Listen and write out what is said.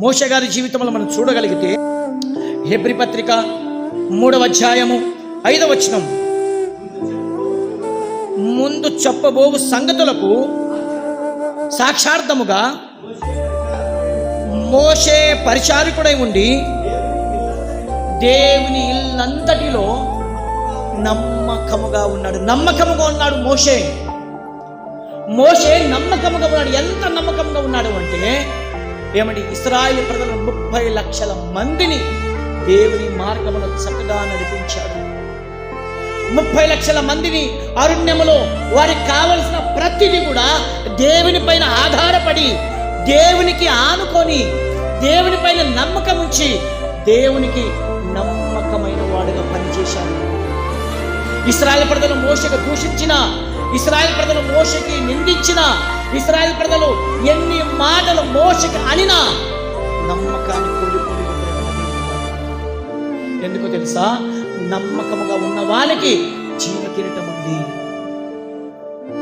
మోషే గారి జీవితంలో మనం చూడగలిగితే హెబ్రీ పత్రిక 3వ అధ్యాయము 5వ వచనం, ముందు చెప్పబోవు సంగతులకు సాక్షార్థముగా మోషే పరిచారకుడై ఉండి దేవుని ఇల్లంతటిలో నమ్మకముగా ఉన్నాడు. మోషే నమ్మకముగా ఉన్నాడు. ఎంత నమ్మకంగా ఉన్నాడు అంటే ఏమండి, ఇశ్రాయేలు ప్రజలు 30 లక్షల మందిని దేవుని మార్గములో చక్కగా నడిపించాడు. 30 లక్షల మందిని అరణ్యములో వారికి కావలసిన ప్రతిదీ కూడా దేవుని పైన ఆధారపడి, దేవునికి ఆనుకొని, దేవుని పైన నమ్మకం ఉంచి దేవునికి నమ్మకమైన వాడుగా పనిచేశాడు. ఇశ్రాయేలు ప్రజలు మోషేకు దూషించిన, ఇశ్రాయేలు ప్రజలు మోషేకి నిందించిన, ఇశ్రాయేలు ప్రజలు ఎన్ని మాటలు మోషేకి అనినా నమ్మకాన్ని కోల్పోయి, ఎందుకో తెలుసా? నమ్మకముగా ఉన్న వానికి జీవ కిరీటం ఉంది.